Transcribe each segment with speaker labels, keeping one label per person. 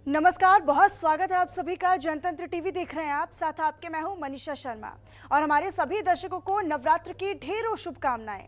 Speaker 1: नमस्कार, बहुत स्वागत है आप सभी का। जनतंत्र टीवी देख रहे हैं आप, साथ आपके मैं हूं मनीषा शर्मा और हमारे सभी दर्शकों को नवरात्र की ढेरों शुभकामनाएं।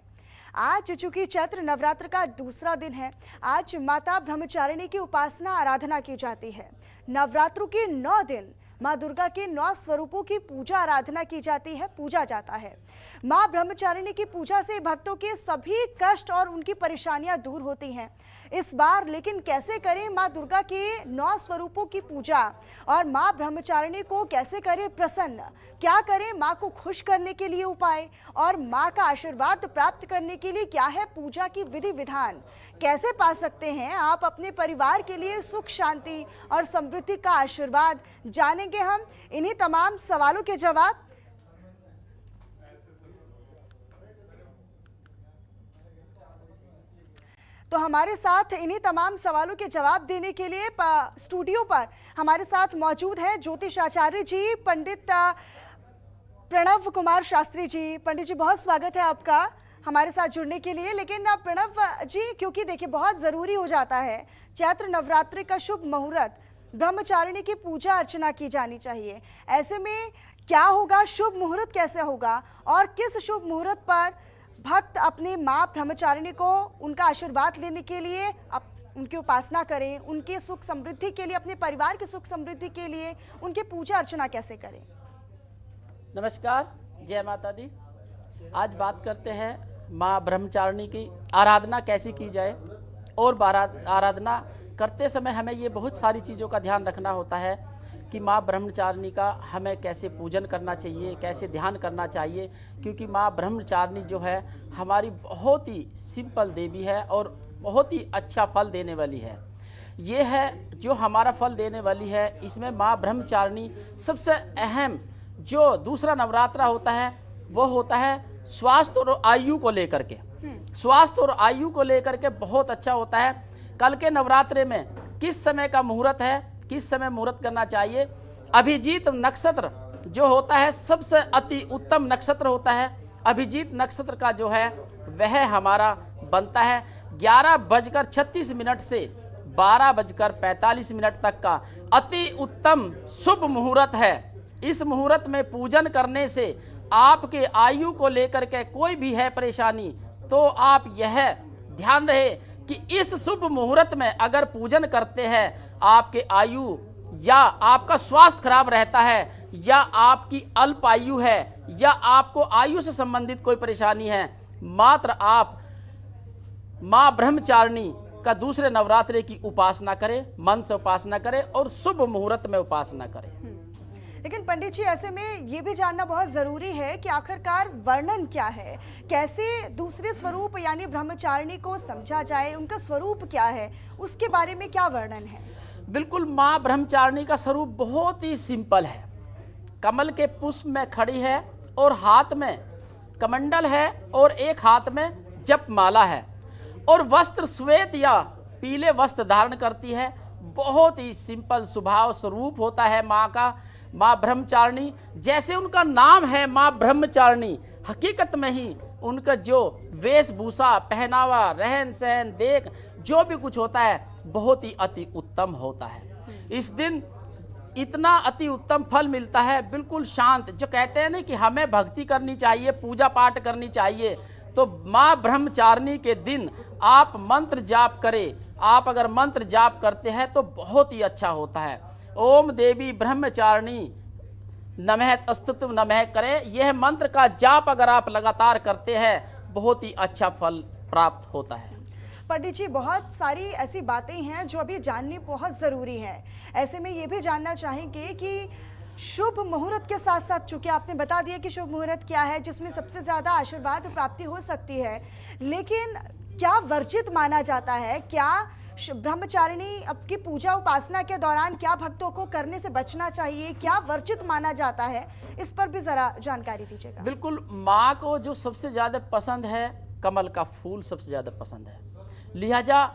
Speaker 1: आज चूंकि चैत्र नवरात्र का दूसरा दिन है, आज माता ब्रह्मचारिणी की उपासना आराधना की जाती है। नवरात्रों के 9 दिन माँ दुर्गा के 9 स्वरूपों की पूजा आराधना की जाती है, पूजा जाता है। माँ ब्रह्मचारिणी की पूजा से भक्तों के सभी कष्ट और उनकी परेशानियां दूर होती हैं। इस बार लेकिन कैसे करें माँ दुर्गा के 9 स्वरूपों की पूजा और माँ ब्रह्मचारिणी को कैसे करें प्रसन्न, क्या करें माँ को खुश करने के लिए उपाय और माँ का आशीर्वाद प्राप्त करने के लिए क्या है पूजा की विधि विधान, कैसे पा सकते हैं आप अपने परिवार के लिए सुख शांति और समृद्धि का आशीर्वाद, जानेंगे हम इन्हीं तमाम सवालों के जवाब। तो हमारे साथ इन्हीं तमाम सवालों के जवाब देने के लिए स्टूडियो पर हमारे साथ मौजूद है ज्योतिष आचार्य जी, पंडित प्रणव कुमार शास्त्री जी। पंडित जी, बहुत स्वागत है आपका हमारे साथ जुड़ने के लिए। लेकिन प्रणव जी, क्योंकि देखिए बहुत ज़रूरी हो जाता है, चैत्र नवरात्रि का शुभ मुहूर्त, ब्रह्मचारिणी की पूजा अर्चना की जानी चाहिए। ऐसे में क्या होगा, शुभ मुहूर्त कैसे होगा और किस शुभ मुहूर्त पर भक्त अपने माँ ब्रह्मचारिणी को उनका आशीर्वाद लेने के लिए उनकी उपासना करें, उनके सुख समृद्धि के लिए, अपने परिवार की सुख समृद्धि के लिए उनकी पूजा अर्चना कैसे करें?
Speaker 2: नमस्कार, जय माता दी। आज बात करते हैं माँ ब्रह्मचारिणी की आराधना कैसे की जाए। और आराधना करते समय हमें ये बहुत सारी चीज़ों का ध्यान रखना होता है कि माँ ब्रह्मचारिणी का हमें कैसे पूजन करना चाहिए, कैसे ध्यान करना चाहिए, क्योंकि माँ ब्रह्मचारिणी जो है हमारी बहुत ही सिंपल देवी है और बहुत ही अच्छा फल देने वाली है। ये है जो हमारा फल देने वाली है। इसमें माँ ब्रह्मचारिणी सबसे अहम जो दूसरा नवरात्रा होता है वो होता है स्वास्थ्य और आयु को लेकर के। स्वास्थ्य और आयु को लेकर के बहुत अच्छा होता है। कल के नवरात्रे में किस समय का मुहूर्त है, किस समय मुहूर्त करना चाहिए। अभिजीत नक्षत्र जो होता है सबसे अति उत्तम नक्षत्र होता है। अभिजीत नक्षत्र का जो है वह हमारा बनता है 11:36 से 12:45 तक का अति उत्तम शुभ मुहूर्त है। इस मुहूर्त में पूजन करने से आपके आयु को लेकर के कोई भी है परेशानी तो आप यह ध्यान रहे कि इस शुभ मुहूर्त में अगर पूजन करते हैं, आपके आयु या आपका स्वास्थ्य खराब रहता है या आपकी अल्प आयु है या आपको आयु से संबंधित कोई परेशानी है, मात्र आप माँ ब्रह्मचारिणी का दूसरे नवरात्रि की उपासना करें, मन से उपासना करें और शुभ मुहूर्त में उपासना करें।
Speaker 1: लेकिन पंडित जी, ऐसे में ये भी जानना बहुत ज़रूरी है कि आखिरकार वर्णन क्या है, कैसे दूसरे स्वरूप यानी ब्रह्मचारिणी को समझा जाए, उनका स्वरूप क्या है, उसके बारे में क्या वर्णन है?
Speaker 2: बिल्कुल, माँ ब्रह्मचारिणी का स्वरूप बहुत ही सिंपल है। कमल के पुष्प में खड़ी है और हाथ में कमंडल है और एक हाथ में जप माला है और वस्त्र श्वेत या पीले वस्त्र धारण करती है। बहुत ही सिंपल स्वभाव स्वरूप होता है माँ का। माँ ब्रह्मचारिणी, जैसे उनका नाम है माँ ब्रह्मचारिणी, हकीकत में ही उनका जो वेशभूषा, पहनावा, रहन सहन, देख जो भी कुछ होता है बहुत ही अति उत्तम होता है। इस दिन इतना अति उत्तम फल मिलता है, बिल्कुल शांत। जो कहते हैं ना कि हमें भक्ति करनी चाहिए, पूजा पाठ करनी चाहिए, तो माँ ब्रह्मचारिणी के दिन आप मंत्र जाप करें। आप अगर मंत्र जाप करते हैं तो बहुत ही अच्छा होता है। ओम देवी ब्रह्मचारिणी नमः तस्तुत नमः करें, यह मंत्र का जाप अगर आप लगातार करते हैं बहुत ही अच्छा फल प्राप्त होता है।
Speaker 1: पंडित जी, बहुत सारी ऐसी बातें हैं जो अभी जाननी बहुत ज़रूरी है। ऐसे में ये भी जानना चाहेंगे कि शुभ मुहूर्त के साथ साथ, चूँकि आपने बता दिया कि शुभ मुहूर्त क्या है जिसमें सबसे ज़्यादा आशीर्वाद प्राप्ति हो सकती है, लेकिन क्या वर्जित माना जाता है? क्या ब्रह्मचारिणी की पूजा उपासना के दौरान क्या भक्तों को करने से बचना चाहिए, क्या वर्जित माना जाता है, इस पर भी ज़रा जानकारी दीजिएगा।
Speaker 2: बिल्कुल, माँ को जो सबसे ज़्यादा पसंद है कमल का फूल सबसे ज़्यादा पसंद है, लिहाजा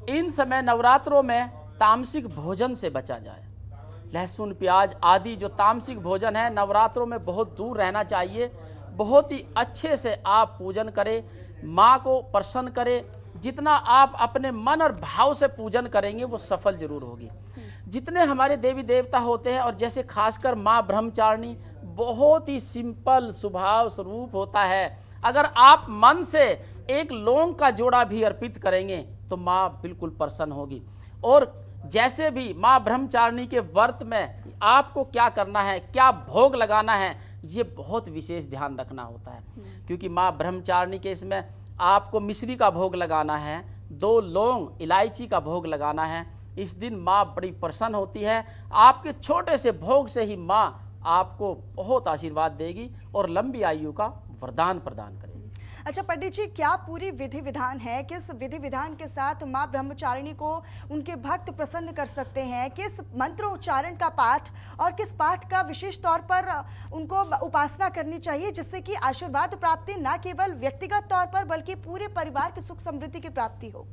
Speaker 2: इन समय नवरात्रों में तामसिक भोजन से बचा जाए। लहसुन प्याज आदि जो तामसिक भोजन है नवरात्रों में बहुत दूर रहना चाहिए। बहुत ही अच्छे से आप पूजन करें, माँ को प्रसन्न करें। जितना आप अपने मन और भाव से पूजन करेंगे वो सफल जरूर होगी। जितने हमारे देवी देवता होते हैं, और जैसे खासकर माँ ब्रह्मचारिणी, बहुत ही सिंपल स्वभाव स्वरूप होता है। अगर आप मन से एक लौंग का जोड़ा भी अर्पित करेंगे तो माँ बिल्कुल प्रसन्न होगी। और जैसे भी माँ ब्रह्मचारिणी के व्रत में आपको क्या करना है, क्या भोग लगाना है, ये बहुत विशेष ध्यान रखना होता है। क्योंकि माँ ब्रह्मचारिणी के इसमें आपको मिश्री का भोग लगाना है, 2 लौंग इलायची का भोग लगाना है। इस दिन माँ बड़ी प्रसन्न होती है। आपके छोटे से भोग से ही माँ आपको बहुत आशीर्वाद देगी और लंबी आयु का वरदान प्रदान करेगी।
Speaker 1: अच्छा पंडित जी, क्या पूरी विधि विधान है? किस विधि विधान के साथ माँ ब्रह्मचारिणी को उनके भक्त प्रसन्न कर सकते हैं? किस मंत्रोच्चारण का पाठ और किस पाठ का विशेष तौर पर उनको उपासना करनी चाहिए, जिससे कि आशीर्वाद प्राप्ति न केवल व्यक्तिगत तौर पर बल्कि पूरे परिवार की सुख समृद्धि की प्राप्ति हो?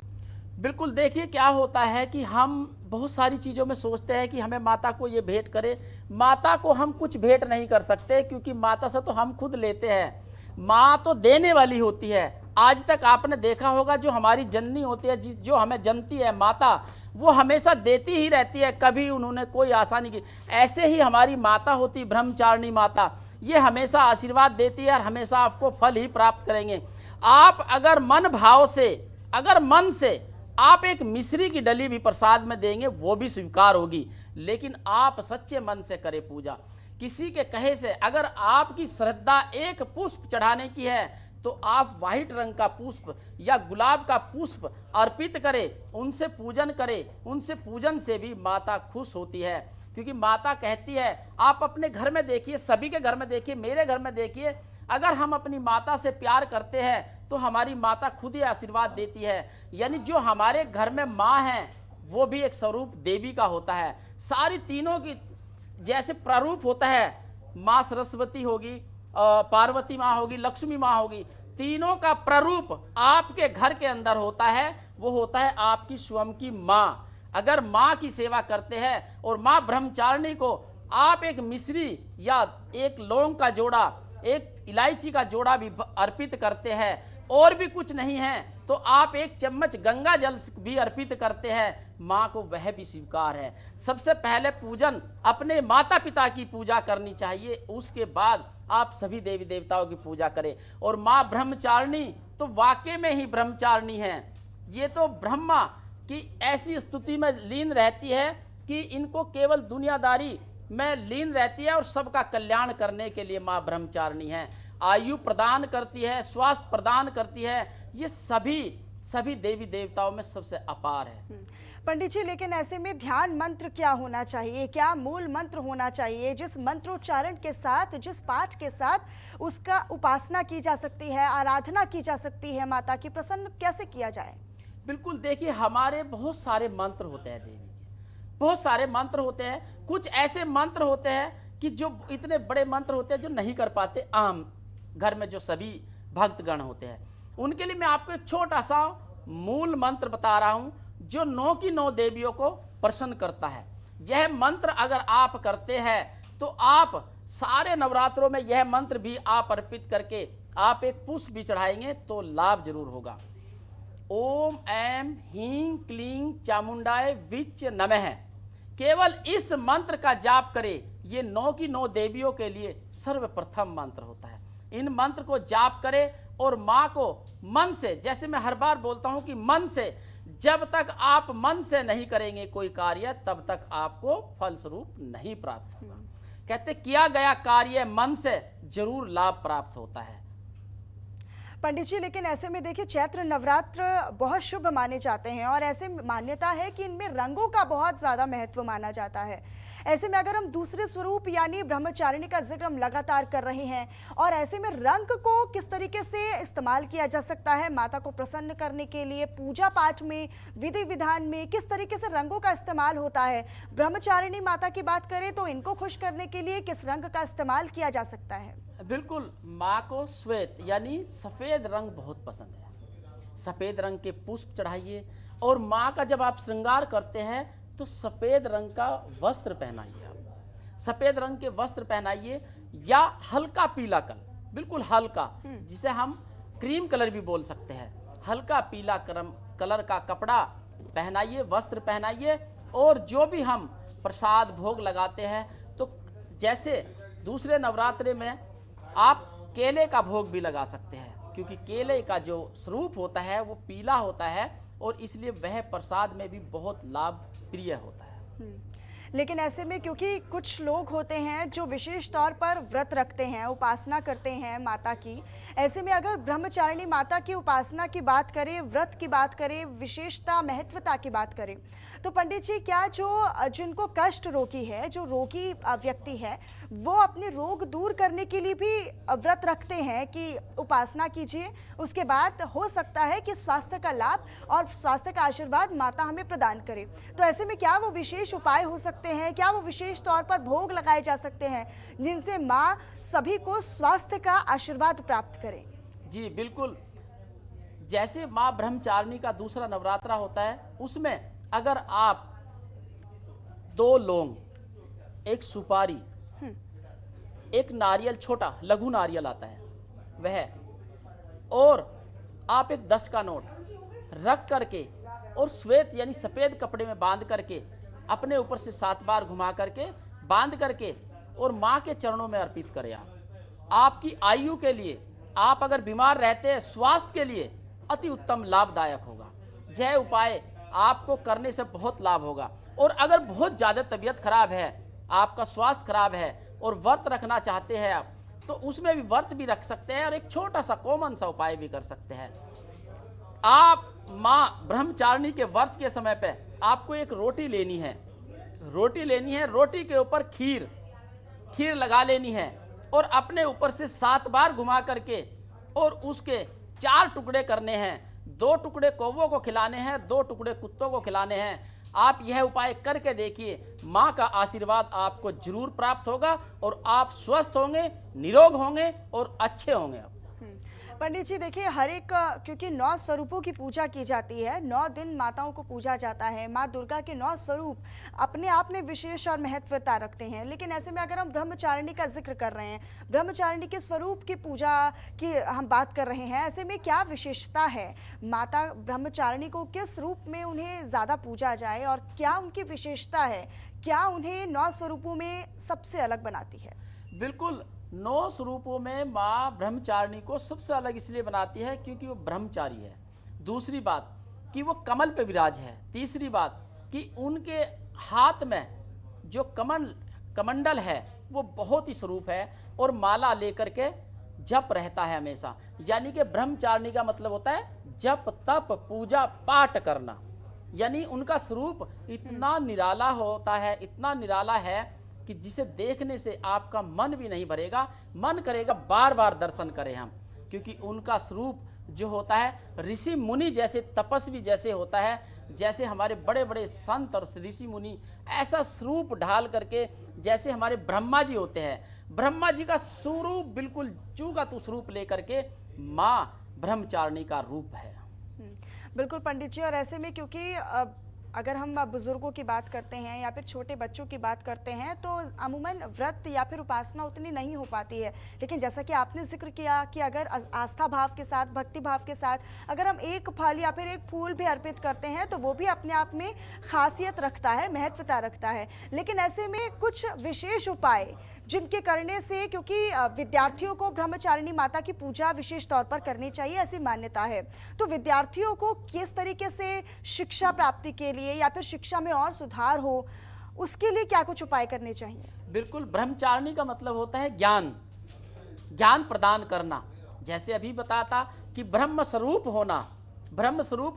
Speaker 2: बिल्कुल, देखिए क्या होता है कि हम बहुत सारी चीज़ों में सोचते हैं कि हमें माता को ये भेंट करें। माता को हम कुछ भेंट नहीं कर सकते, क्योंकि माता से तो हम खुद लेते हैं। माँ तो देने वाली होती है। आज तक आपने देखा होगा, जो हमारी जननी होती है, जो हमें जनती है माता, वो हमेशा देती ही रहती है, कभी उन्होंने कोई आशा नहीं की। ऐसे ही हमारी माता होती ब्रह्मचारिणी माता, ये हमेशा आशीर्वाद देती है और हमेशा आपको फल ही प्राप्त करेंगे। आप अगर मन भाव से, अगर मन से आप एक मिश्री की डली भी प्रसाद में देंगे, वो भी स्वीकार होगी। लेकिन आप सच्चे मन से करें पूजा। किसी के कहे से अगर आपकी श्रद्धा एक पुष्प चढ़ाने की है, तो आप वाइट रंग का पुष्प या गुलाब का पुष्प अर्पित करें, उनसे पूजन करें। उनसे पूजन से भी माता खुश होती है। क्योंकि माता कहती है, आप अपने घर में देखिए, सभी के घर में देखिए, मेरे घर में देखिए, अगर हम अपनी माता से प्यार करते हैं तो हमारी माता खुद ही आशीर्वाद देती है। यानी जो हमारे घर में माँ है, वो भी एक स्वरूप देवी का होता है। सारी तीनों की जैसे प्रारूप होता है, माँ सरस्वती होगी, पार्वती माँ होगी, लक्ष्मी माँ होगी, तीनों का प्रारूप आपके घर के अंदर होता है। वो होता है आपकी स्वयं की माँ। अगर माँ की सेवा करते हैं और माँ ब्रह्मचारिणी को आप एक मिश्री या एक लौंग का जोड़ा, एक इलायची का जोड़ा भी अर्पित करते हैं, और भी कुछ नहीं है तो आप एक चम्मच गंगा जल भी अर्पित करते हैं, माँ को वह भी स्वीकार है। सबसे पहले पूजन अपने माता पिता की पूजा करनी चाहिए, उसके बाद आप सभी देवी देवताओं की पूजा करें। और माँ ब्रह्मचारिणी तो वाकई में ही ब्रह्मचारिणी है। ये तो ब्रह्मा की ऐसी स्तुति में लीन रहती है कि इनको केवल दुनियादारी में लीन रहती है और सबका कल्याण करने के लिए माँ ब्रह्मचारिणी है। आयु प्रदान करती है, स्वास्थ्य प्रदान करती है। ये सभी देवी देवताओं में सबसे अपार है।
Speaker 1: पंडित जी, लेकिन ऐसे में ध्यान मंत्र क्या होना चाहिए? क्या मूल मंत्र होना चाहिए, जिस मंत्रोच्चारण के साथ, जिस पाठ के साथ उसका उपासना की जा सकती है, आराधना की जा सकती है, माता की प्रसन्न कैसे किया जाए?
Speaker 2: बिल्कुल, देखिए हमारे बहुत सारे मंत्र होते हैं देवी के, बहुत सारे मंत्र होते हैं। कुछ ऐसे मंत्र होते हैं कि जो इतने बड़े मंत्र होते हैं जो नहीं कर पाते आम घर में जो सभी भक्तगण होते हैं। उनके लिए मैं आपको एक छोटा सा मूल मंत्र बता रहा हूं, जो 9 की 9 देवियों को प्रसन्न करता है। यह मंत्र अगर आप करते हैं तो आप सारे नवरात्रों में यह मंत्र भी आप अर्पित करके आप एक पुष्प भी चढ़ाएंगे तो लाभ जरूर होगा। ओम ऐं ह्रीं क्लीं चामुंडाय विच नमः। केवल इस मंत्र का जाप करें। ये 9 की 9 देवियों के लिए सर्वप्रथम मंत्र होता है। इन मंत्र को जाप करें और माँ को मन से, जैसे मैं हर बार बोलता हूँ कि मन से, जब तक आप मन से नहीं करेंगे कोई कार्य, तब तक आपको फल स्वरूप नहीं प्राप्त होगा। कहते किया गया कार्य मन से जरूर लाभ प्राप्त होता है।
Speaker 1: पंडित जी, लेकिन ऐसे में देखिए, चैत्र नवरात्र बहुत शुभ माने जाते हैं और ऐसे मान्यता है कि इनमें रंगों का बहुत ज़्यादा महत्व माना जाता है। ऐसे में अगर हम दूसरे स्वरूप यानी ब्रह्मचारिणी का जिक्र हम लगातार कर रहे हैं, और ऐसे में रंग को किस तरीके से इस्तेमाल किया जा सकता है माता को प्रसन्न करने के लिए, पूजा पाठ में, विधि विधान में किस तरीके से रंगों का इस्तेमाल होता है? ब्रह्मचारिणी माता की बात करें तो इनको खुश करने के लिए किस रंग का इस्तेमाल किया जा सकता है?
Speaker 2: बिल्कुल, माँ को श्वेत यानी सफ़ेद रंग बहुत पसंद है। सफ़ेद रंग के पुष्प चढ़ाइए, और माँ का जब आप श्रृंगार करते हैं तो सफ़ेद रंग का वस्त्र पहनाइए। आप सफ़ेद रंग के वस्त्र पहनाइए या हल्का पीला कलर, बिल्कुल हल्का, जिसे हम क्रीम कलर भी बोल सकते हैं। हल्का पीला कलर का कपड़ा पहनाइए, वस्त्र पहनाइए, और जो भी हम प्रसाद भोग लगाते हैं। तो जैसे दूसरे नवरात्रे में आप केले का भोग भी लगा सकते हैं, क्योंकि केले का जो स्वरूप होता है वो पीला होता है और इसलिए वह प्रसाद में भी बहुत लाभ प्रिय होता है।
Speaker 1: लेकिन ऐसे में क्योंकि कुछ लोग होते हैं जो विशेष तौर पर व्रत रखते हैं, उपासना करते हैं माता की, ऐसे में अगर ब्रह्मचारिणी माता की उपासना की बात करें, व्रत की बात करें, विशेषता महत्वता की बात करें, तो पंडित जी क्या जिनको कष्ट रोगी है, जो रोगी व्यक्ति है, वो अपने रोग दूर करने के लिए भी व्रत रखते हैं कि उपासना कीजिए, उसके बाद हो सकता है कि स्वास्थ्य का लाभ और स्वास्थ्य का आशीर्वाद माता हमें प्रदान करे। तो ऐसे में क्या वो विशेष उपाय हो सकते हैं, क्या वो विशेष तौर पर भोग लगाए जा सकते हैं जिनसे माँ सभी को स्वास्थ्य का आशीर्वाद प्राप्त करें?
Speaker 2: जी बिल्कुल। जैसे माँ ब्रह्मचारिणी का दूसरा नवरात्रा होता है, उसमें अगर आप 2 लौंग, 1 सुपारी, एक नारियल, छोटा लघु नारियल आता है वह, और आप एक 10 का नोट रख करके और श्वेत यानी सफ़ेद कपड़े में बांध करके अपने ऊपर से 7 बार घुमा करके बांध करके और माँ के चरणों में अर्पित करें। आपकी आयु के लिए, आप अगर बीमार रहते हैं, स्वास्थ्य के लिए अति उत्तम लाभदायक होगा। यह उपाय आपको करने से बहुत लाभ होगा। और अगर बहुत ज़्यादा तबीयत खराब है, आपका स्वास्थ्य खराब है और व्रत रखना चाहते हैं आप, तो उसमें भी व्रत भी रख सकते हैं और एक छोटा सा कॉमन सा उपाय भी कर सकते हैं। आप माँ ब्रह्मचारिणी के व्रत के समय पे आपको एक रोटी लेनी है, रोटी के ऊपर खीर लगा लेनी है और अपने ऊपर से 7 बार घुमा करके और उसके 4 टुकड़े करने हैं। 2 टुकड़े कौवों को खिलाने हैं, 2 टुकड़े कुत्तों को खिलाने हैं। आप यह उपाय करके देखिए, माँ का आशीर्वाद आपको जरूर प्राप्त होगा और आप स्वस्थ होंगे, निरोग होंगे और अच्छे होंगे। आप
Speaker 1: पंडित जी देखिए, हर एक क्योंकि 9 स्वरूपों की पूजा की जाती है, 9 दिन माताओं को पूजा जाता है। माँ दुर्गा के 9 स्वरूप अपने आप में विशेष और महत्वता रखते हैं। लेकिन ऐसे में अगर हम ब्रह्मचारिणी का जिक्र कर रहे हैं, ब्रह्मचारिणी के स्वरूप की पूजा की हम बात कर रहे हैं, ऐसे में क्या विशेषता है? माता ब्रह्मचारिणी को किस रूप में उन्हें ज़्यादा पूजा जाए और क्या उनकी विशेषता है? क्या उन्हें 9 स्वरूपों में सबसे अलग बनाती है?
Speaker 2: बिल्कुल, 9 स्वरूपों में माँ ब्रह्मचारिणी को सबसे अलग इसलिए बनाती है क्योंकि वो ब्रह्मचारी है। दूसरी बात कि वो कमल पे विराज है। तीसरी बात कि उनके हाथ में जो कमंडल है वो बहुत ही स्वरूप है और माला लेकर के जप रहता है हमेशा। यानी कि ब्रह्मचारिणी का मतलब होता है जप, तप, पूजा, पाठ करना। यानी उनका स्वरूप इतना निराला होता है, इतना निराला है कि जिसे देखने से आपका मन भी नहीं भरेगा, मन करेगा बार बार दर्शन करें हम। क्योंकि उनका स्वरूप जो होता है ऋषि मुनि जैसे, तपस्वी जैसे होता है, जैसे हमारे बड़े बड़े संत और ऋषि मुनि ऐसा स्वरूप ढाल करके, जैसे हमारे ब्रह्मा जी होते हैं, ब्रह्मा जी का स्वरूप बिल्कुल चूका तू स्वरूप लेकर के माँ ब्रह्मचारिणी का रूप है।
Speaker 1: बिल्कुल पंडित जी, और ऐसे में क्योंकि अगर हम बुजुर्गों की बात करते हैं या फिर छोटे बच्चों की बात करते हैं तो अमूमन व्रत या फिर उपासना उतनी नहीं हो पाती है। लेकिन जैसा कि आपने जिक्र किया कि अगर आस्था भाव के साथ, भक्ति भाव के साथ अगर हम एक फल या फिर एक फूल भी अर्पित करते हैं तो वो भी अपने आप में खासियत रखता है, महत्वता रखता है। लेकिन ऐसे में कुछ विशेष उपाय जिनके करने से, क्योंकि विद्यार्थियों को ब्रह्मचारिणी माता की पूजा विशेष तौर पर करनी चाहिए ऐसी मान्यता है, तो विद्यार्थियों को किस तरीके से शिक्षा प्राप्ति के लिए या फिर शिक्षा में और सुधार हो, उसके लिए क्या कुछ उपाय करने चाहिए?
Speaker 2: बिल्कुल, ब्रह्मचारिणी का मतलब होता है ज्ञान प्रदान करना। जैसे अभी बताया था कि ब्रह्म स्वरूप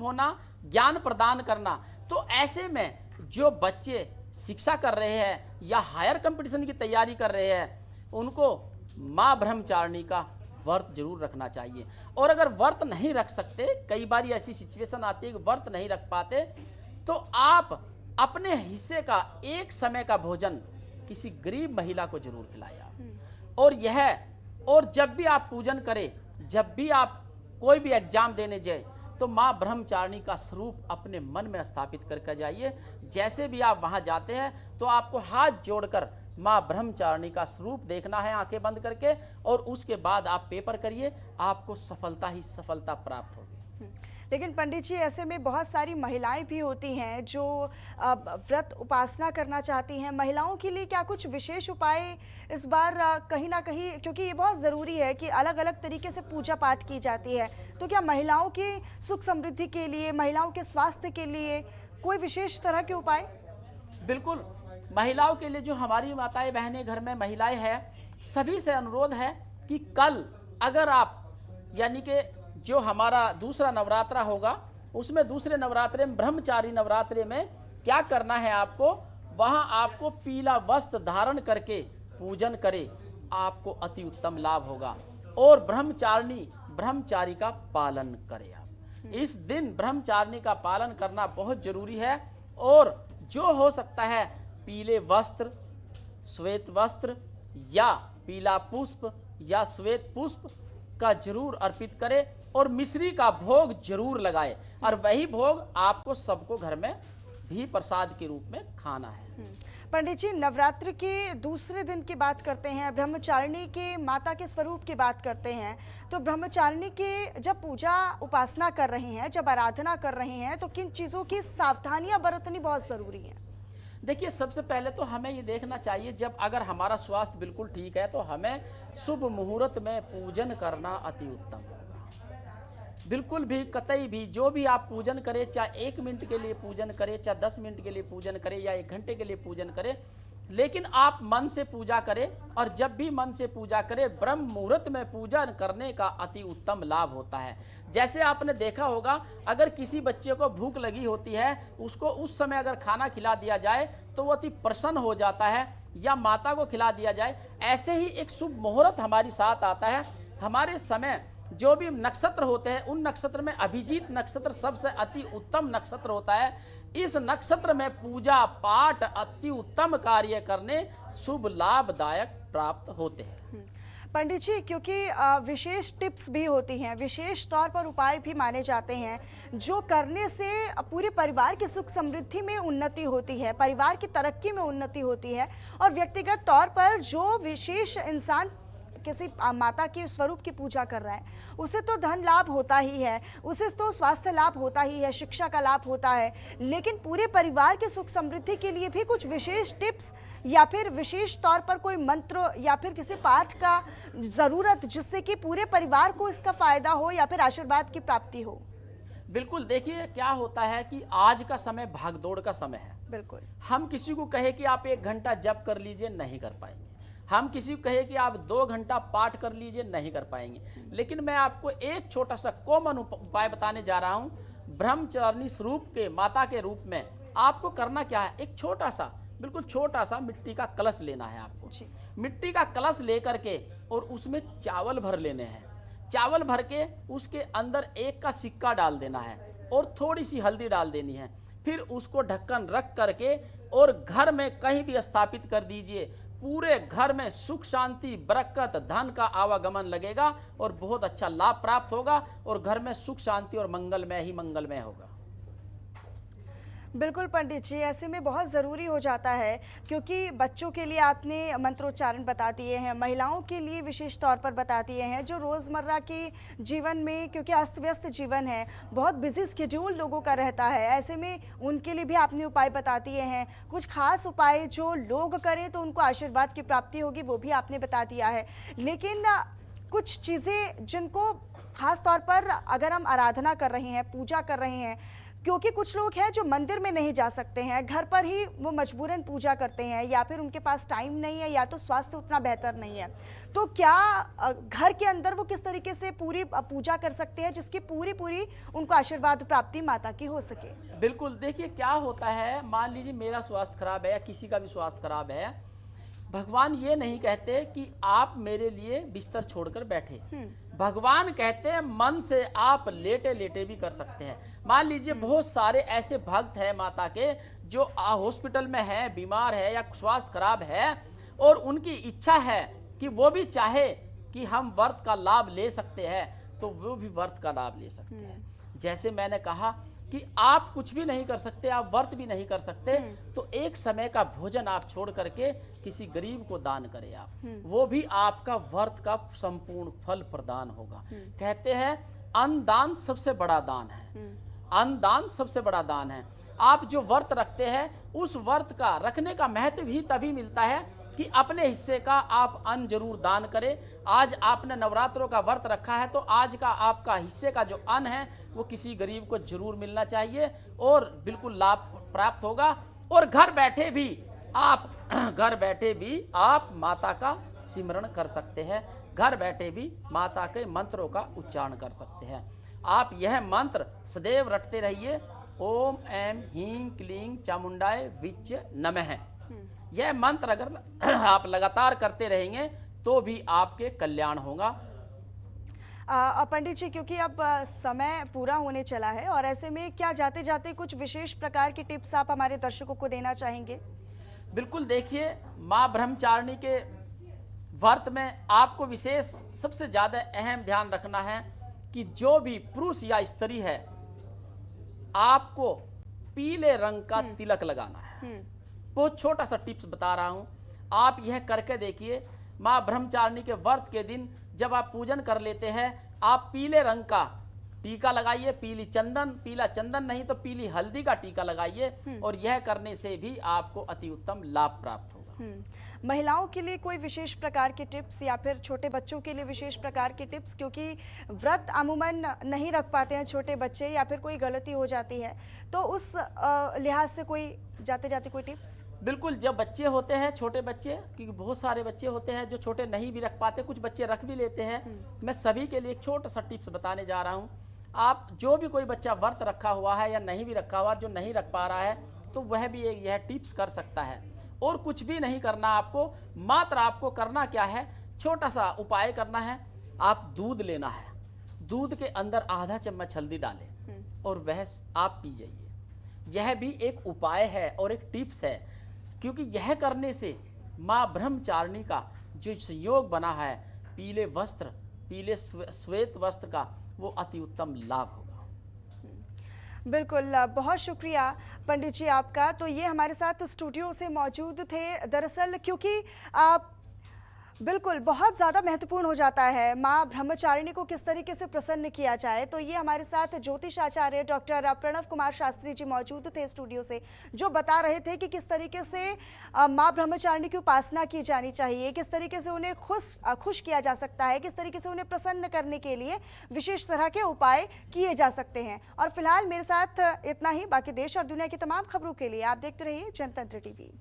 Speaker 2: होना, ज्ञान प्रदान करना। तो ऐसे में जो बच्चे शिक्षा कर रहे हैं या हायर कंपटीशन की तैयारी कर रहे हैं, उनको माँ ब्रह्मचारिणी का व्रत जरूर रखना चाहिए। और अगर व्रत नहीं रख सकते, कई बार ऐसी सिचुएशन आती है कि व्रत नहीं रख पाते, तो आप अपने हिस्से का एक समय का भोजन किसी गरीब महिला को जरूर खिलाया। और जब भी आप पूजन करें, जब भी आप कोई भी एग्जाम देने जाए, तो माँ ब्रह्मचारिणी का स्वरूप अपने मन में स्थापित करके जाइए। जैसे भी आप वहाँ जाते हैं तो आपको हाथ जोड़कर माँ ब्रह्मचारिणी का स्वरूप देखना है आंखें बंद करके, और उसके बाद आप पेपर करिए, आपको सफलता ही सफलता प्राप्त होगी।
Speaker 1: लेकिन पंडित जी, ऐसे में बहुत सारी महिलाएं भी होती हैं जो व्रत उपासना करना चाहती हैं। महिलाओं के लिए क्या कुछ विशेष उपाय इस बार कहीं ना कहीं, क्योंकि ये बहुत ज़रूरी है कि अलग अलग तरीके से पूजा पाठ की जाती है, तो क्या महिलाओं की सुख समृद्धि के लिए, महिलाओं के स्वास्थ्य के लिए कोई विशेष तरह के उपाय?
Speaker 2: बिल्कुल, महिलाओं के लिए जो हमारी माताएं बहनें घर में महिलाएं हैं, सभी से अनुरोध है कि कल अगर आप, यानी कि जो हमारा दूसरा नवरात्रा होगा उसमें, दूसरे नवरात्रे में, ब्रह्मचारी नवरात्रे में क्या करना है आपको, वहां आपको पीला वस्त्र धारण करके पूजन करे, आपको अति उत्तम लाभ होगा। और ब्रह्मचारी का पालन करें आप। इस दिन ब्रह्मचारिणी का पालन करना बहुत जरूरी है। और जो हो सकता है पीले वस्त्र, श्वेत वस्त्र या पीला पुष्प या श्वेत पुष्प का जरूर अर्पित करे और मिश्री का भोग जरूर लगाए। और वही भोग आपको सबको घर में भी प्रसाद के रूप में खाना है।
Speaker 1: पंडित जी, नवरात्र के दूसरे दिन की बात करते हैं, ब्रह्मचारिणी के माता के स्वरूप की बात करते हैं, तो ब्रह्मचारिणी के जब पूजा उपासना कर रही हैं, जब आराधना कर रही हैं, तो किन चीज़ों की सावधानियां बरतनी बहुत ज़रूरी है?
Speaker 2: देखिए, सबसे पहले तो हमें ये देखना चाहिए, जब अगर हमारा स्वास्थ्य बिल्कुल ठीक है तो हमें शुभ मुहूर्त में पूजन करना अति उत्तम होगा। बिल्कुल भी, कतई भी, जो भी आप पूजन करें, चाहे 1 मिनट के लिए पूजन करें, चाहे 10 मिनट के लिए पूजन करें या 1 घंटे के लिए पूजन करें, लेकिन आप मन से पूजा करें। और जब भी मन से पूजा करें, ब्रह्म मुहूर्त में पूजा करने का अति उत्तम लाभ होता है। जैसे आपने देखा होगा, अगर किसी बच्चे को भूख लगी होती है, उसको उस समय अगर खाना खिला दिया जाए तो वो अति प्रसन्न हो जाता है, या माता को खिला दिया जाए। ऐसे ही एक शुभ मुहूर्त हमारे साथ आता है। हमारे समय जो भी नक्षत्र होते हैं, उन नक्षत्र में अभिजीत नक्षत्र सबसे अति उत्तम नक्षत्र होता है। इस नक्षत्र में पूजा पाठ अति उत्तम कार्य करने शुभ लाभदायक प्राप्त होते हैं।
Speaker 1: पंडित जी, क्योंकि विशेष टिप्स भी होती हैं, विशेष तौर पर उपाय भी माने जाते हैं, जो करने से पूरे परिवार की सुख समृद्धि में उन्नति होती है, परिवार की तरक्की में उन्नति होती है, और व्यक्तिगत तौर पर जो विशेष इंसान किसी माता के स्वरूप की पूजा कर रहा है, उसे तो धन लाभ होता ही है, उसे तो स्वास्थ्य लाभ होता ही है, शिक्षा का लाभ होता है, लेकिन पूरे परिवार के सुख समृद्धि के लिए भी कुछ विशेष टिप्स या फिर विशेष तौर पर कोई मंत्र या फिर किसी पाठ का ज़रूरत, जिससे कि पूरे परिवार को इसका फायदा हो या फिर आशीर्वाद की प्राप्ति हो।
Speaker 2: बिल्कुल, देखिए क्या होता है कि आज का समय भागदौड़ का समय है।
Speaker 1: बिल्कुल,
Speaker 2: हम किसी को कहे कि आप 1 घंटा जप कर लीजिए, नहीं कर पाएंगे। हम किसी को कहे कि आप 2 घंटा पाठ कर लीजिए, नहीं कर पाएंगे। लेकिन मैं आपको एक छोटा सा कॉमन उपाय बताने जा रहा हूं। ब्रह्मचारिणी स्वरूप के माता के रूप में आपको करना क्या है, एक छोटा सा, बिल्कुल छोटा सा मिट्टी का कलश लेना है आपको। मिट्टी का कलश लेकर के और उसमें चावल भर लेने हैं। चावल भर के उसके अंदर 1 का सिक्का डाल देना है और थोड़ी सी हल्दी डाल देनी है। फिर उसको ढक्कन रख करके और घर में कहीं भी स्थापित कर दीजिए। पूरे घर में सुख शांति बरकत धन का आवागमन लगेगा और बहुत अच्छा लाभ प्राप्त होगा और घर में सुख शांति और मंगलमय ही मंगलमय होगा।
Speaker 1: बिल्कुल पंडित जी, ऐसे में बहुत ज़रूरी हो जाता है, क्योंकि बच्चों के लिए आपने मंत्रोच्चारण बता दिए हैं, महिलाओं के लिए विशेष तौर पर बता दिए हैं, जो रोज़मर्रा के जीवन में, क्योंकि अस्त व्यस्त जीवन है, बहुत बिजी स्केड्यूल लोगों का रहता है, ऐसे में उनके लिए भी आपने उपाय बता दिए हैं। कुछ खास उपाय जो लोग करें तो उनको आशीर्वाद की प्राप्ति होगी, वो भी आपने बता दिया है। लेकिन कुछ चीज़ें जिनको खास तौर पर अगर हम आराधना कर रहे हैं, पूजा कर रहे हैं, क्योंकि कुछ लोग हैं जो मंदिर में नहीं जा सकते हैं, घर पर ही वो मजबूरन पूजा करते हैं, या फिर उनके पास टाइम नहीं है, या तो स्वास्थ्य उतना बेहतर नहीं है, तो क्या घर के अंदर वो किस तरीके से पूरी पूजा कर सकते हैं जिसकी पूरी उनको आशीर्वाद प्राप्ति माता की हो सके?
Speaker 2: बिल्कुल, देखिए क्या होता है, मान लीजिए मेरा स्वास्थ्य खराब है या किसी का भी स्वास्थ्य खराब है, भगवान ये नहीं कहते कि आप मेरे लिए बिस्तर छोड़कर बैठे। भगवान कहते हैं मन से आप लेटे लेटे भी कर सकते हैं। मान लीजिए बहुत सारे ऐसे भक्त हैं माता के जो हॉस्पिटल में हैं, बीमार है या स्वास्थ्य खराब है, और उनकी इच्छा है कि वो भी चाहे कि हम व्रत का लाभ ले सकते हैं, तो वो भी व्रत का लाभ ले सकते हैं। जैसे मैंने कहा कि आप कुछ भी नहीं कर सकते, आप व्रत भी नहीं कर सकते, तो एक समय का भोजन आप छोड़ करके किसी गरीब को दान करें आप, वो भी आपका व्रत का संपूर्ण फल प्रदान होगा। कहते हैं अन्नदान सबसे बड़ा दान है। अन्नदान सबसे बड़ा दान है। आप जो व्रत रखते हैं उस व्रत का रखने का महत्व भी तभी मिलता है कि अपने हिस्से का आप अन्न जरूर दान करें। आज आपने नवरात्रों का व्रत रखा है तो आज का आपका हिस्से का जो अन्न है वो किसी गरीब को जरूर मिलना चाहिए और बिल्कुल लाभ प्राप्त होगा। और घर बैठे भी आप माता का सिमरण कर सकते हैं, घर बैठे भी माता के मंत्रों का उच्चारण कर सकते हैं। आप यह मंत्र सदैव रटते रहिए, ओम ऐं ह्रीं क्लीं चामुंडाय विच नमः। यह मंत्र अगर आप लगातार करते रहेंगे तो भी आपके कल्याण होगा।
Speaker 1: पंडित जी, क्योंकि अब समय पूरा होने चला है और ऐसे में क्या जाते जाते कुछ विशेष प्रकार की टिप्स आप हमारे दर्शकों को देना चाहेंगे?
Speaker 2: बिल्कुल, देखिए, माँ ब्रह्मचारिणी के व्रत में आपको विशेष सबसे ज़्यादा अहम ध्यान रखना है कि जो भी पुरुष या स्त्री है आपको पीले रंग का तिलक लगाना है। बहुत छोटा सा टिप्स बता रहा हूँ, आप यह करके देखिए। माँ ब्रह्मचारिणी के व्रत के दिन जब आप पूजन कर लेते हैं आप पीले रंग का टीका लगाइए, पीला चंदन नहीं तो पीली हल्दी का टीका लगाइए और यह करने से भी आपको अति उत्तम लाभ प्राप्त होगा।
Speaker 1: महिलाओं के लिए कोई विशेष प्रकार के टिप्स या फिर छोटे बच्चों के लिए विशेष प्रकार के टिप्स, क्योंकि व्रत अमूमन नहीं रख पाते हैं छोटे बच्चे या फिर कोई गलती हो जाती है, तो उस लिहाज से कोई जाते जाते कोई टिप्स?
Speaker 2: बिल्कुल, जब बच्चे होते हैं, छोटे बच्चे, क्योंकि बहुत सारे बच्चे होते हैं जो छोटे नहीं भी रख पाते, कुछ बच्चे रख भी लेते हैं। मैं सभी के लिए एक छोटा सा टिप्स बताने जा रहा हूँ। आप जो भी कोई बच्चा व्रत रखा हुआ है या नहीं भी रखा हुआ, जो नहीं रख पा रहा है तो वह भी यह टिप्स कर सकता है। और कुछ भी नहीं करना आपको, मात्र आपको करना क्या है, छोटा सा उपाय करना है। आप दूध लेना है, दूध के अंदर आधा चम्मच हल्दी डालें और वह आप पी जाइए। यह भी एक उपाय है और एक टिप्स है, क्योंकि यह करने से माँ ब्रह्मचारिणी का जो संयोग बना है पीले वस्त्र, पीले श्वेत वस्त्र का, वो अति उत्तम लाभ होगा।
Speaker 1: बिल्कुल, बहुत शुक्रिया पंडित जी आपका। तो ये हमारे साथ स्टूडियो से मौजूद थे। दरअसल क्योंकि बिल्कुल बहुत ज़्यादा महत्वपूर्ण हो जाता है माँ ब्रह्मचारिणी को किस तरीके से प्रसन्न किया जाए, तो ये हमारे साथ ज्योतिष आचार्य डॉक्टर प्रणव कुमार शास्त्री जी मौजूद थे स्टूडियो से, जो बता रहे थे कि किस तरीके से माँ ब्रह्मचारिणी की उपासना की जानी चाहिए, किस तरीके से उन्हें खुश किया जा सकता है, किस तरीके से उन्हें प्रसन्न करने के लिए विशेष तरह के उपाय किए जा सकते हैं। और फिलहाल मेरे साथ इतना ही। बाकी देश और दुनिया की तमाम खबरों के लिए आप देखते रहिए जनतंत्र टीवी।